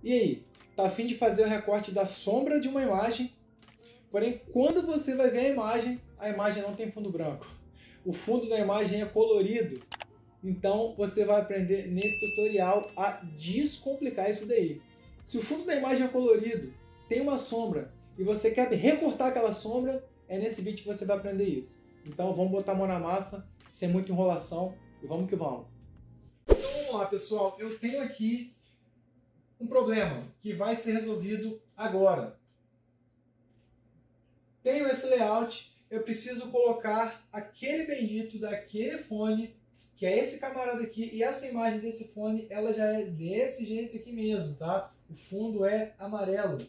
E aí, tá a fim de fazer o recorte da sombra de uma imagem, porém quando você vai ver a imagem não tem fundo branco. O fundo da imagem é colorido. Então você vai aprender nesse tutorial a descomplicar isso daí. Se o fundo da imagem é colorido, tem uma sombra, e você quer recortar aquela sombra, é nesse vídeo que você vai aprender isso. Então vamos botar a mão na massa, sem muita enrolação, e vamos que vamos. Então vamos lá, pessoal. Eu tenho aqui um problema que vai ser resolvido agora. Tenho esse layout, eu preciso colocar aquele bendito daquele fone, que é esse camarada aqui, e essa imagem desse fone, ela já é desse jeito aqui mesmo, tá? O fundo é amarelo,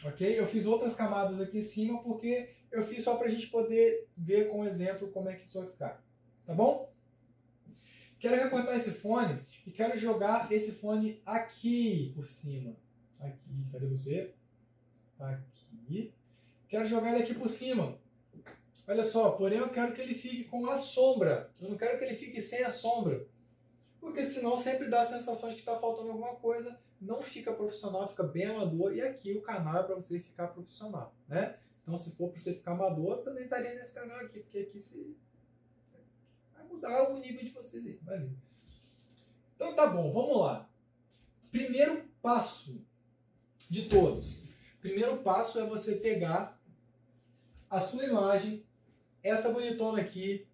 ok? Eu fiz outras camadas aqui em cima porque eu fiz só para a gente poder ver com exemplo como é que isso vai ficar, tá bom? Quero recortar esse fone e quero jogar esse fone aqui por cima. Aqui, cadê você? Aqui. Quero jogar ele aqui por cima. Olha só, porém eu quero que ele fique com a sombra. Eu não quero que ele fique sem a sombra. Porque senão sempre dá a sensação de que está faltando alguma coisa. Não fica profissional, fica bem amador. E aqui o canal é para você ficar profissional, né? Então se for para você ficar amador, você nem estaria nesse canal aqui. Porque aqui você vai mudar o nível de vocês aí, vai ver. Então tá bom, vamos lá. Primeiro passo de todos. Primeiro passo é você pegar a sua imagem, essa bonitona aqui,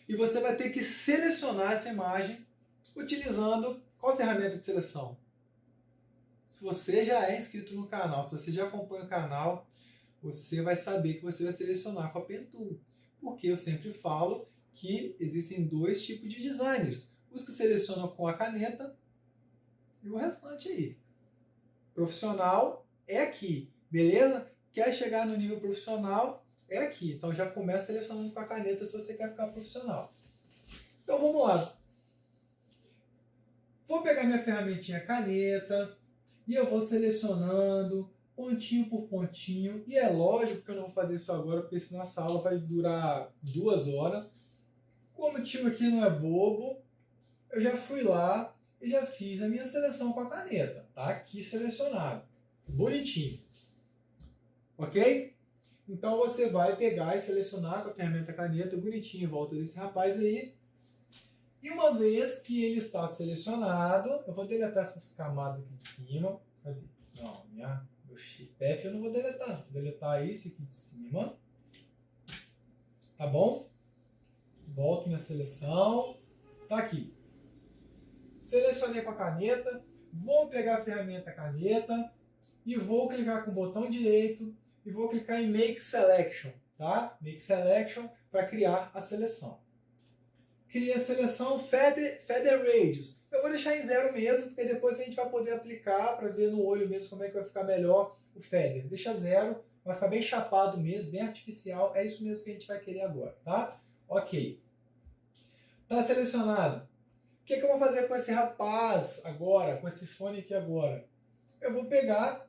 e você vai ter que selecionar essa imagem utilizando qual ferramenta de seleção? Se você já é inscrito no canal, se você já acompanha o canal, você vai saber que você vai selecionar com a Pen Tool. Porque eu sempre falo que existem dois tipos de designers. Os que selecionam com a caneta e o restante aí. Profissional é aqui, beleza? Quer chegar no nível profissional? É aqui. Então já começa selecionando com a caneta se você quer ficar profissional. Então vamos lá. Vou pegar minha ferramentinha caneta e eu vou selecionando pontinho por pontinho. E é lógico que eu não vou fazer isso agora, porque senão essa aula vai durar 2 horas. Como o tio aqui não é bobo, eu já fui lá e já fiz a minha seleção com a caneta. Tá aqui selecionado. Bonitinho. Ok? Então você vai pegar e selecionar com a ferramenta caneta bonitinho em volta desse rapaz aí. E uma vez que ele está selecionado, eu vou deletar essas camadas aqui de cima. Cadê? Não, meu Shift eu não vou deletar. Vou deletar isso aqui de cima. Tá bom? Volto minha seleção. Tá aqui. Selecionei com a caneta. Vou pegar a ferramenta caneta e vou clicar com o botão direito e vou clicar em Make Selection, tá? Make Selection para criar a seleção. Criei a seleção Feather Radius. Eu vou deixar em 0 mesmo, porque depois a gente vai poder aplicar para ver no olho mesmo como é que vai ficar melhor o feather. Deixa 0, vai ficar bem chapado mesmo, bem artificial. É isso mesmo que a gente vai querer agora, tá? Ok. Tá selecionado. O que eu vou fazer com esse rapaz agora, com esse fone aqui agora? Eu vou pegar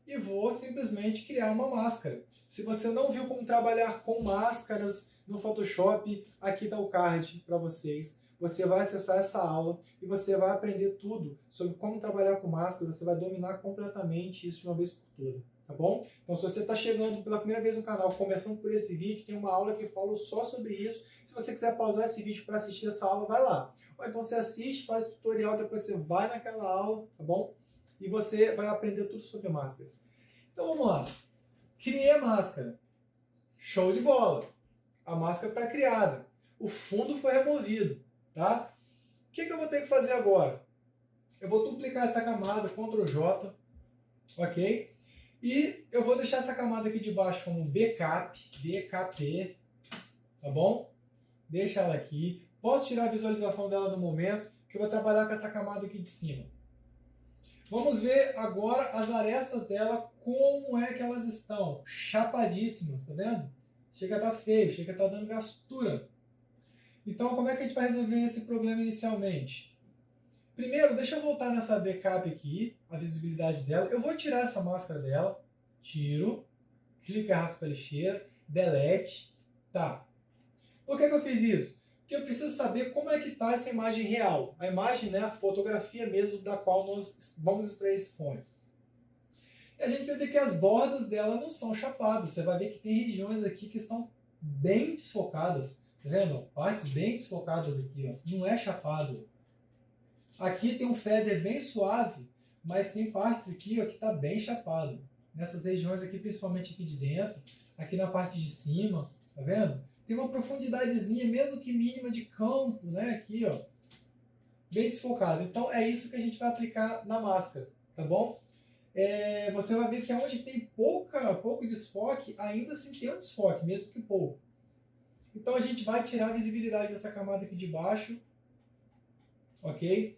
e vou simplesmente criar uma máscara. Se você não viu como trabalhar com máscaras no Photoshop, aqui está o card para vocês. Você vai acessar essa aula e você vai aprender tudo sobre como trabalhar com máscara. Você vai dominar completamente isso de uma vez por toda, tá bom? Então se você está chegando pela primeira vez no canal, começando por esse vídeo, tem uma aula que fala só sobre isso. Se você quiser pausar esse vídeo para assistir essa aula, vai lá. Ou então você assiste, faz o tutorial, depois você vai naquela aula, tá bom? E você vai aprender tudo sobre máscaras. Então vamos lá. Criei a máscara. Show de bola. A máscara está criada. O fundo foi removido, tá? O que eu vou ter que fazer agora? Eu vou duplicar essa camada, Ctrl J, ok? E eu vou deixar essa camada aqui de baixo como backup, BKP, tá bom? Deixa ela aqui. Posso tirar a visualização dela no momento, que eu vou trabalhar com essa camada aqui de cima. Vamos ver agora as arestas dela, como é que elas estão. Chapadíssimas, tá vendo? Chega a estar feio, chega a estar dando gastura. Então, como é que a gente vai resolver esse problema inicialmente? Primeiro, deixa eu voltar nessa backup aqui, a visibilidade dela. Eu vou tirar essa máscara dela. Tiro. Clico e arrasto para a lixeira. Delete. Tá. Por que eu fiz isso? Porque eu preciso saber como é que está essa imagem real. A imagem, né, a fotografia mesmo da qual nós vamos extrair esse fone. E a gente vai ver que as bordas dela não são chapadas. Você vai ver que tem regiões aqui que estão bem desfocadas. Tá vendo? Partes bem desfocadas aqui, ó. Não é chapado. Aqui tem um feather bem suave, mas tem partes aqui, ó, que tá bem chapado. Nessas regiões aqui, principalmente aqui de dentro, aqui na parte de cima, tá vendo? Tem uma profundidadezinha, mesmo que mínima, de campo, né? Aqui, ó, bem desfocado. Então é isso que a gente vai aplicar na máscara, tá bom? Você vai ver que onde tem pouco desfoque, ainda assim tem um desfoque, mesmo que pouco. Então a gente vai tirar a visibilidade dessa camada aqui de baixo, ok?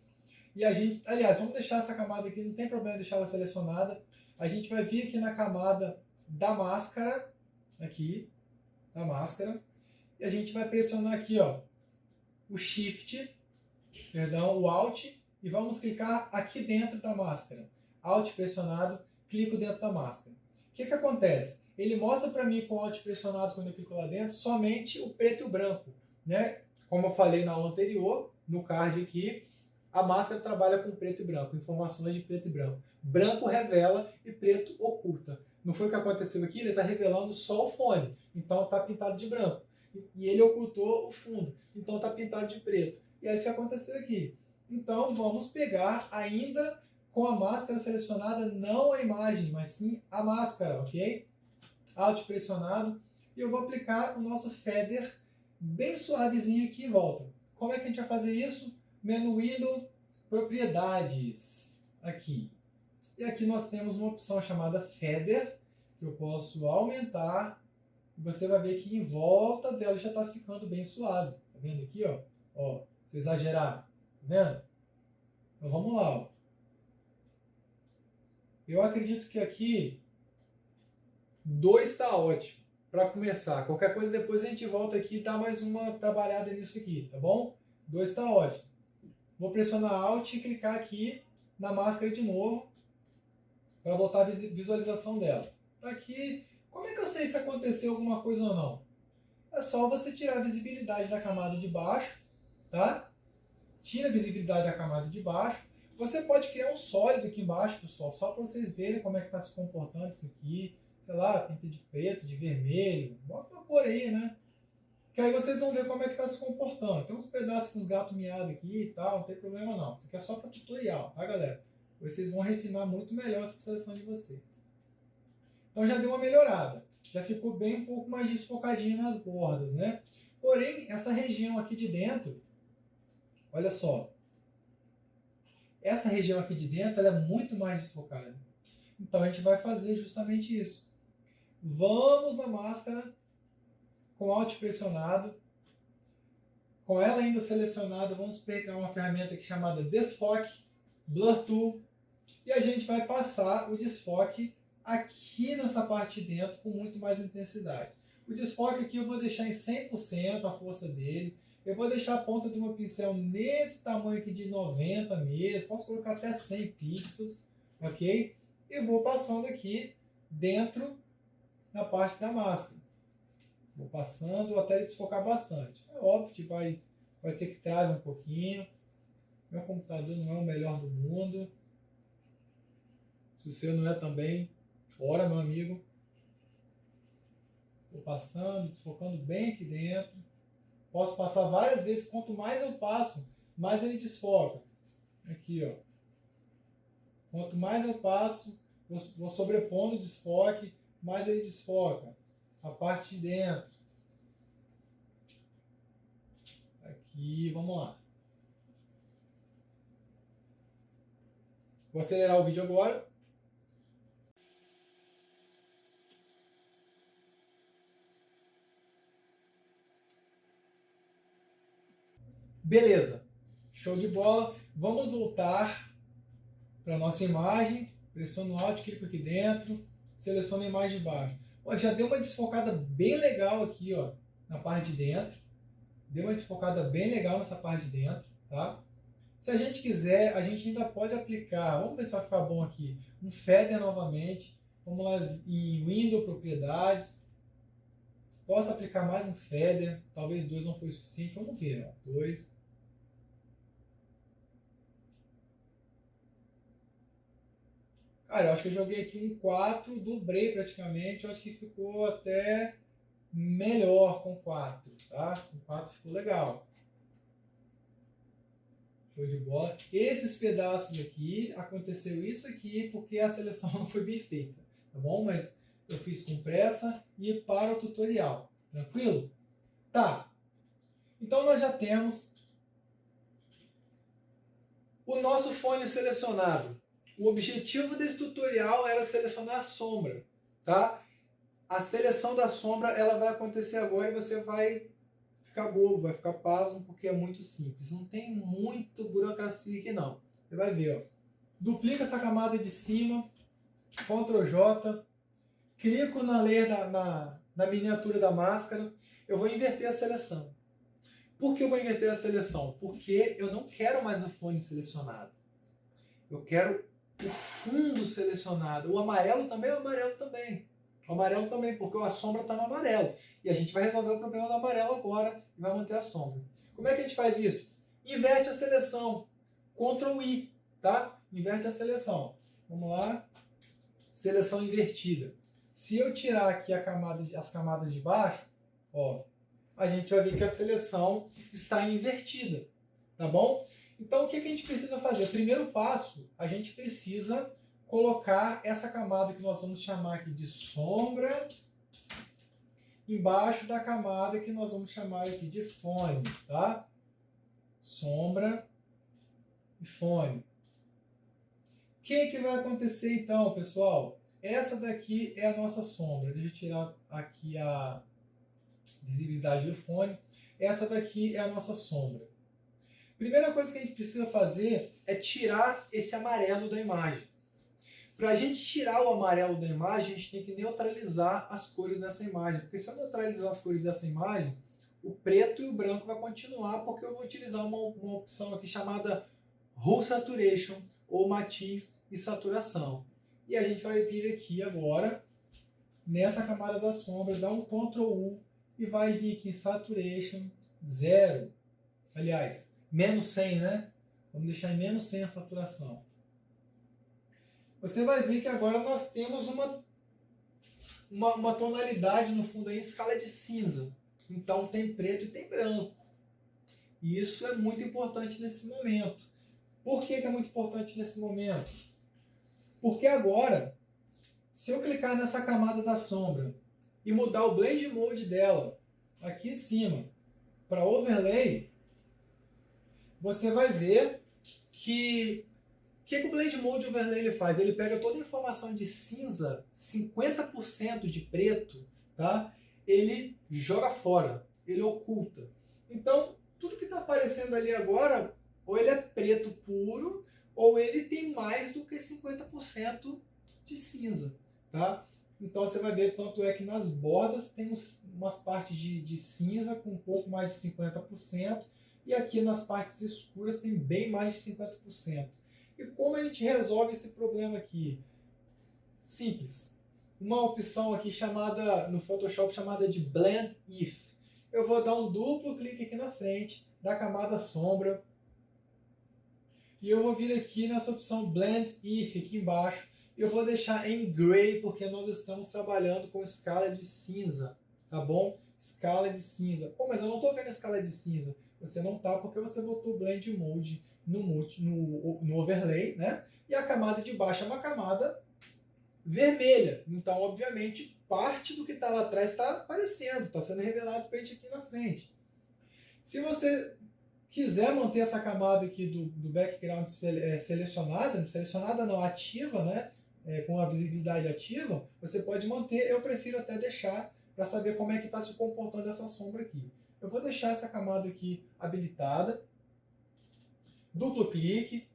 E a gente, aliás, vamos deixar essa camada aqui, não tem problema deixar ela selecionada. A gente vai vir aqui na camada da máscara, aqui, da máscara, e a gente vai pressionar aqui, ó, o Shift, perdão, o Alt, e vamos clicar aqui dentro da máscara. Alt pressionado, clico dentro da máscara. O que acontece? Ele mostra para mim com o Alt pressionado, quando eu clico lá dentro, somente o preto e o branco, né? Como eu falei na aula anterior, no card aqui, a máscara trabalha com preto e branco, informações de preto e branco. Branco revela e preto oculta. Não foi o que aconteceu aqui? Ele está revelando só o fone, então está pintado de branco. E ele ocultou o fundo, então está pintado de preto. E é isso que aconteceu aqui. Então vamos pegar ainda com a máscara selecionada, não a imagem, mas sim a máscara, ok? Alt pressionado. E eu vou aplicar o nosso feather bem suavezinho aqui em volta. Como é que a gente vai fazer isso? Menu Window, Propriedades, aqui. E aqui nós temos uma opção chamada Feather, que eu posso aumentar. E você vai ver que em volta dela já está ficando bem suave. Tá vendo aqui, ó? Ó, se eu exagerar, tá vendo? Então vamos lá, ó. Eu acredito que aqui 2 está ótimo para começar. Qualquer coisa depois a gente volta aqui e dá mais uma trabalhada nisso aqui, tá bom? 2 está ótimo. Vou pressionar Alt e clicar aqui na máscara de novo para voltar a visualização dela. Aqui, como é que eu sei se aconteceu alguma coisa ou não? É só você tirar a visibilidade da camada de baixo, tá? Tira a visibilidade da camada de baixo. Você pode criar um sólido aqui embaixo, pessoal, só para vocês verem como é que está se comportando isso aqui. Sei lá, pinta de preto, de vermelho, bota uma cor aí, né? Que aí vocês vão ver como é que está se comportando. Tem uns pedaços com os gatos miados aqui e tal, não tem problema não. Isso aqui é só para tutorial, tá, galera? Vocês vão refinar muito melhor essa seleção de vocês. Então já deu uma melhorada. Já ficou bem um pouco mais desfocadinho nas bordas, né? Porém, essa região aqui de dentro, olha só. Essa região aqui de dentro ela é muito mais desfocada. Então a gente vai fazer justamente isso. Vamos na máscara com Alt pressionado. Com ela ainda selecionada, vamos pegar uma ferramenta aqui chamada Desfoque, Blur Tool, e a gente vai passar o desfoque aqui nessa parte de dentro com muito mais intensidade. O desfoque aqui eu vou deixar em 100% a força dele. Eu vou deixar a ponta do meu pincel nesse tamanho aqui de 90 mesmo. Posso colocar até 100 pixels, ok? E vou passando aqui dentro na parte da máscara. Vou passando até ele desfocar bastante. É óbvio que vai ser que trave um pouquinho. Meu computador não é o melhor do mundo. Se o seu não é também, ora, meu amigo. Vou passando, desfocando bem aqui dentro. Posso passar várias vezes. Quanto mais eu passo, mais ele desfoca. Aqui, ó. Quanto mais eu passo, vou sobrepondo o desfoque, mais ele desfoca. A parte de dentro. Aqui, vamos lá. Vou acelerar o vídeo agora. Beleza. Show de bola. Vamos voltar para a nossa imagem. Pressiono o Alt, clico aqui dentro. Seleciono a imagem de baixo. Olha, já deu uma desfocada bem legal aqui, ó, na parte de dentro. Deu uma desfocada bem legal nessa parte de dentro, tá? Se a gente quiser, a gente ainda pode aplicar, vamos ver se vai ficar bom aqui, um feather novamente. Vamos lá em Window, Propriedades. Posso aplicar mais um feather, talvez 2 não foi o suficiente, vamos ver, ó, 2. Cara, eu acho que eu joguei aqui um 4, dobrei praticamente, eu acho que ficou até melhor com 4, tá? Com 4 ficou legal. Show de bola. Esses pedaços aqui, aconteceu isso aqui porque a seleção não foi bem feita, tá bom? Mas eu fiz com pressa e para o tutorial, tranquilo? Tá, então nós já temos o nosso fone selecionado. O objetivo desse tutorial era selecionar a sombra, tá? A seleção da sombra ela vai acontecer agora e você vai ficar bobo, vai ficar pasmo, porque é muito simples. Não tem muito burocracia aqui não. Você vai ver, ó. Duplica essa camada de cima, Ctrl J, clico na layer na miniatura da máscara, eu vou inverter a seleção. Por que eu vou inverter a seleção? Porque eu não quero mais o fone selecionado. Eu quero o fundo selecionado. O amarelo também, o amarelo também. O amarelo também, porque a sombra está no amarelo. E a gente vai resolver o problema do amarelo agora e vai manter a sombra. Como é que a gente faz isso? Inverte a seleção. Ctrl I, tá? Inverte a seleção. Vamos lá. Seleção invertida. Se eu tirar aqui as camadas de baixo, ó, a gente vai ver que a seleção está invertida, tá bom? Então, o que a gente precisa fazer? Primeiro passo, a gente precisa colocar essa camada que nós vamos chamar aqui de sombra embaixo da camada que nós vamos chamar aqui de fone, tá? Sombra e fone. O que vai acontecer então, pessoal? Essa daqui é a nossa sombra. Deixa eu tirar aqui a visibilidade do fone. Essa daqui é a nossa sombra. Primeira coisa que a gente precisa fazer é tirar esse amarelo da imagem. Para a gente tirar o amarelo da imagem, a gente tem que neutralizar as cores dessa imagem. Porque se eu neutralizar as cores dessa imagem, o preto e o branco vai continuar, porque eu vou utilizar uma opção aqui chamada Hue Saturation, ou matiz e saturação. E a gente vai vir aqui agora, nessa camada da sombra, dar um Ctrl U e vai vir aqui Saturation 0. Aliás, menos 100, né? Vamos deixar em menos 100 a saturação. Você vai ver que agora nós temos uma tonalidade no fundo aí, em escala de cinza. Então tem preto e tem branco. E isso é muito importante nesse momento. Por que é muito importante nesse momento? Porque agora, se eu clicar nessa camada da sombra e mudar o Blend Mode dela aqui em cima para Overlay, você vai ver que o Blend Mode Overlay ele faz? Ele pega toda a informação de cinza, 50% de preto, tá? Ele joga fora, ele oculta. Então, tudo que está aparecendo ali agora, ou ele é preto puro, ou ele tem mais do que 50% de cinza, tá? Então você vai ver, tanto é que nas bordas tem umas partes de cinza com um pouco mais de 50%, e aqui nas partes escuras tem bem mais de 50%. E como a gente resolve esse problema aqui? Simples. Uma opção aqui chamada, no Photoshop, chamada de Blend If. Eu vou dar um duplo clique aqui na frente da camada sombra. E eu vou vir aqui nessa opção Blend If, aqui embaixo. E eu vou deixar em Gray, porque nós estamos trabalhando com escala de cinza. Tá bom? Escala de cinza. Pô, mas eu não estou vendo a escala de cinza. Você não tá porque você botou o Blend Mode no Overlay, né? E a camada de baixo é uma camada vermelha. Então, obviamente, parte do que está lá atrás está aparecendo, está sendo revelado para a gente aqui na frente. Se quiser manter essa camada aqui do background selecionada não, ativa, né? Com a visibilidade ativa, você pode manter. Eu prefiro até deixar para saber como é que está se comportando essa sombra aqui. Eu vou deixar essa camada aqui habilitada. Duplo clique.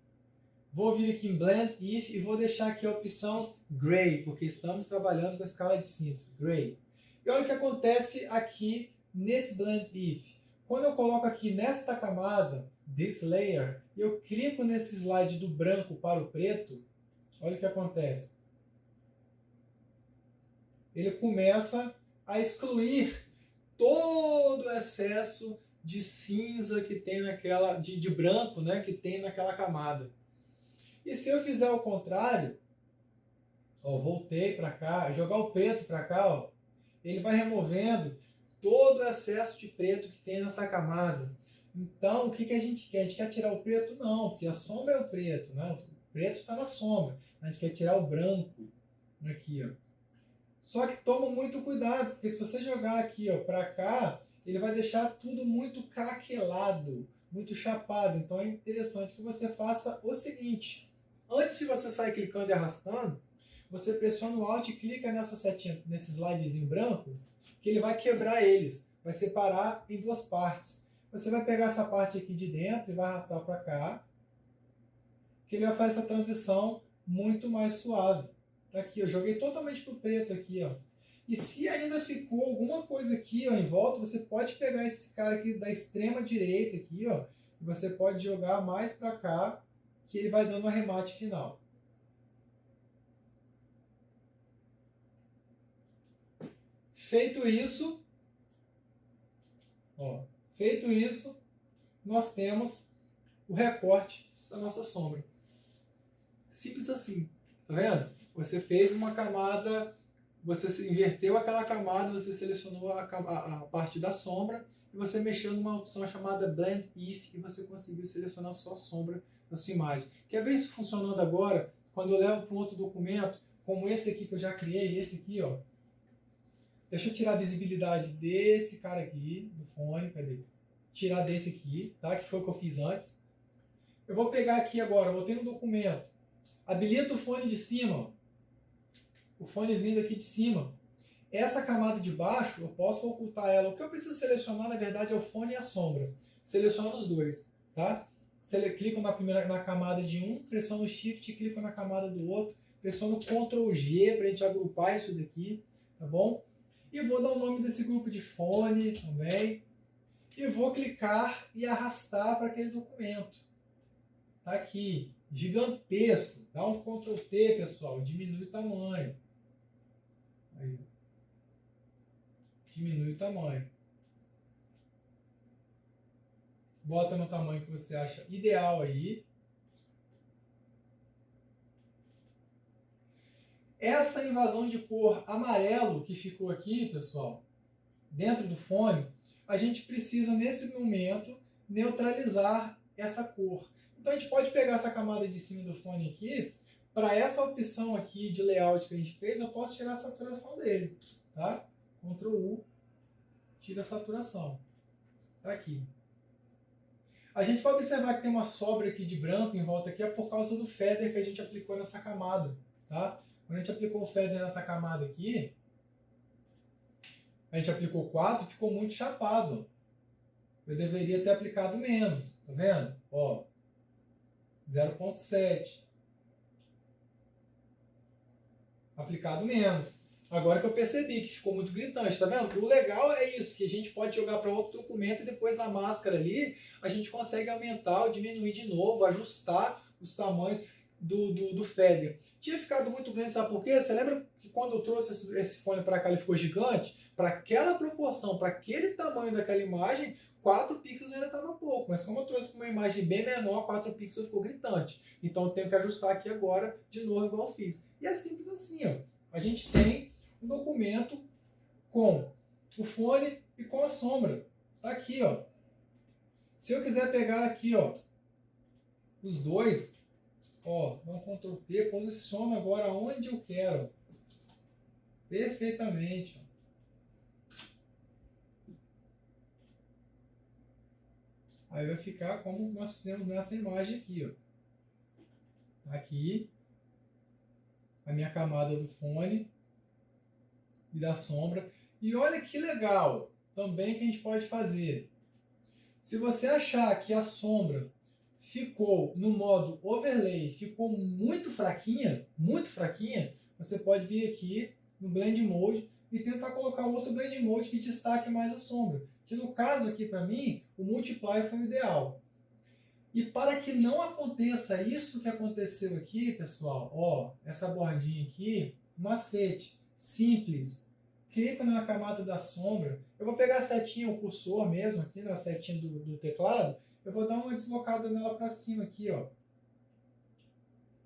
Vou vir aqui em Blend If e vou deixar aqui a opção Gray, porque estamos trabalhando com a escala de cinza. Gray. E olha o que acontece aqui nesse Blend If. Quando eu coloco aqui nesta camada, This Layer, e eu clico nesse slide do branco para o preto, olha o que acontece. Ele começa a excluir todo o excesso de cinza que tem naquela, de branco, né, que tem naquela camada. E se eu fizer o contrário, Ó, voltei para cá, jogar o preto para cá, ó, ele vai removendo todo o excesso de preto que tem nessa camada. Então, o que, que a gente quer? A gente quer tirar o preto? Não, porque a sombra é o preto, né? O preto está na sombra. A gente quer tirar o branco aqui, ó. Só que toma muito cuidado, porque se você jogar aqui, ó, para cá, ele vai deixar tudo muito craquelado, muito chapado. Então é interessante que você faça o seguinte: antes de você sair clicando e arrastando, você pressiona o Alt e clica nessa setinha, nesse slidezinho branco, que ele vai quebrar eles, vai separar em duas partes. Você vai pegar essa parte aqui de dentro e vai arrastar para cá, que ele vai fazer essa transição muito mais suave. Tá aqui, eu joguei totalmente pro preto aqui, ó. E se ainda ficou alguma coisa aqui, ó, em volta, você pode pegar esse cara aqui da extrema direita aqui, ó, e você pode jogar mais para cá, que ele vai dando um arremate final. Feito isso, ó, nós temos o recorte da nossa sombra. Simples assim, tá vendo? Você fez uma camada, você inverteu aquela camada, você selecionou a parte da sombra e você mexeu numa opção chamada Blend If e você conseguiu selecionar só a sombra da sua imagem. Quer ver isso funcionando agora? Quando eu levo para um outro documento, como esse aqui que eu já criei, esse aqui, ó. Deixa eu tirar a visibilidade desse cara aqui, do fone, cadê? Tirar desse aqui, tá? Que foi o que eu fiz antes. Eu vou pegar aqui agora, voltei no documento, habilita o fone de cima, ó. O fonezinho daqui de cima. Essa camada de baixo, eu posso ocultar ela. O que eu preciso selecionar, na verdade, é o fone e a sombra. Seleciono os dois, tá? Clico na camada de um, pressiono o Shift e clico na camada do outro. Pressiono Ctrl G para a gente agrupar isso daqui, tá bom? E vou dar o nome desse grupo de fone também. E vou clicar e arrastar para aquele documento. Tá aqui, gigantesco. Dá um Ctrl T, pessoal, diminui o tamanho. Aí. Diminui o tamanho. Bota no tamanho que você acha ideal aí. Essa invasão de cor amarelo que ficou aqui, pessoal, dentro do fone, a gente precisa, nesse momento, neutralizar essa cor. Então a gente pode pegar essa camada de cima do fone aqui, para essa opção aqui de layout que a gente fez, eu posso tirar a saturação dele, tá? Ctrl U, tira a saturação. Tá aqui. A gente vai observar que tem uma sobra aqui de branco em volta aqui, é por causa do feather que a gente aplicou nessa camada, tá? Quando a gente aplicou o feather nessa camada aqui, a gente aplicou 4, ficou muito chapado. Eu deveria ter aplicado menos, tá vendo? Ó, 0.7. Aplicado menos. Agora que eu percebi que ficou muito gritante, tá vendo? O legal é isso, que a gente pode jogar para outro documento e depois na máscara ali, a gente consegue aumentar ou diminuir de novo, ajustar os tamanhos do feather. Tinha ficado muito grande, sabe por quê? Você lembra que quando eu trouxe esse fone para cá, ele ficou gigante? Para aquela proporção, para aquele tamanho daquela imagem, 4 pixels ainda estava pouco, mas como eu trouxe uma imagem bem menor, 4 pixels ficou gritante. Então eu tenho que ajustar aqui agora, de novo, igual eu fiz. E é simples assim, ó. A gente tem um documento com o fone e com a sombra. Tá aqui, ó. Se eu quiser pegar aqui, ó, os dois, ó, dá um Ctrl T, posiciono agora onde eu quero. Perfeitamente, ó. Aí vai ficar como nós fizemos nessa imagem aqui, ó. Aqui, a minha camada do fone e da sombra. E olha que legal também que a gente pode fazer. Se você achar que a sombra ficou no modo overlay, ficou muito fraquinha, você pode vir aqui no Blend Mode e tentar colocar um outro Blend Mode que destaque mais a sombra. Que no caso aqui para mim, o Multiply foi o ideal. E para que não aconteça isso que aconteceu aqui, pessoal, ó, essa bordinha aqui, macete, simples. Clico na camada da sombra. Eu vou pegar a setinha, o cursor mesmo, aqui na setinha do teclado. Eu vou dar uma deslocada nela para cima aqui, ó.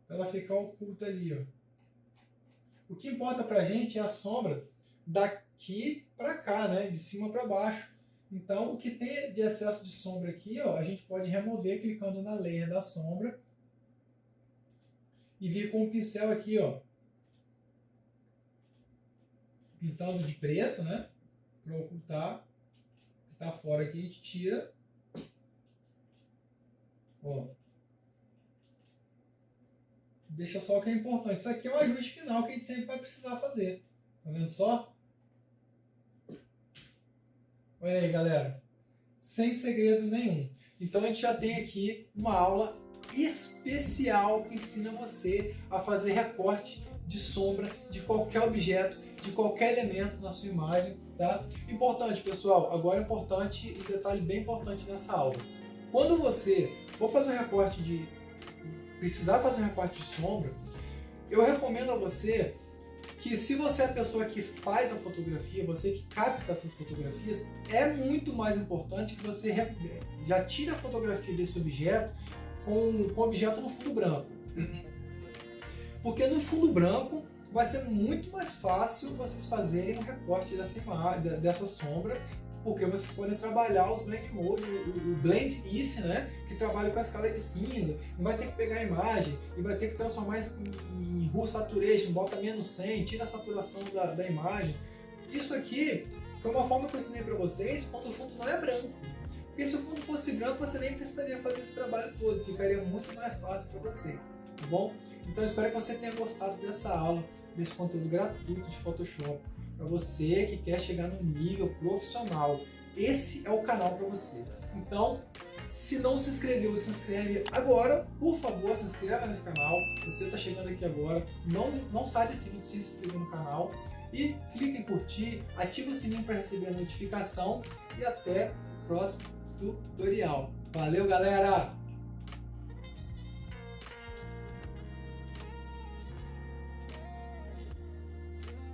Para ela ficar oculta ali, ó. O que importa pra gente é a sombra daqui para cá, né? De cima para baixo. Então, o que tem de excesso de sombra aqui, ó, a gente pode remover clicando na layer da sombra e vir com o pincel aqui, ó, pintando de preto, né? Para ocultar o que está fora aqui, a gente tira. Ó. Deixa só o que é importante. Isso aqui é um ajuste final que a gente sempre vai precisar fazer. Tá vendo só? Olha aí, galera. Sem segredo nenhum. Então a gente já tem aqui uma aula especial que ensina você a fazer recorte de sombra de qualquer objeto, de qualquer elemento na sua imagem, tá? Importante, pessoal, agora é importante, um detalhe bem importante nessa aula. Quando você for fazer um recorte precisar fazer um recorte de sombra, eu recomendo a você que, se você é a pessoa que faz a fotografia, você que capta essas fotografias, é muito mais importante que você já tire a fotografia desse objeto com o objeto no fundo branco. Porque no fundo branco vai ser muito mais fácil vocês fazerem um recorte dessa sombra, porque vocês podem trabalhar os blend mode, o blend if, né, que trabalha com a escala de cinza, não vai ter que pegar a imagem e vai ter que transformar isso em Hue Saturation, bota menos 100, tira a saturação da imagem. Isso aqui foi uma forma que eu ensinei para vocês quando o fundo não é branco. Porque se o fundo fosse branco, você nem precisaria fazer esse trabalho todo, ficaria muito mais fácil para vocês, tá bom? Então eu espero que você tenha gostado dessa aula, desse conteúdo gratuito de Photoshop, para você que quer chegar no nível profissional. Esse é o canal para você. Então, se não se inscreveu, se inscreve agora, por favor, se inscreva nesse canal. Você está chegando aqui agora, não sai desse vídeo sem se inscrever no canal. E clique em curtir, ativa o sininho para receber a notificação e até o próximo tutorial. Valeu, galera!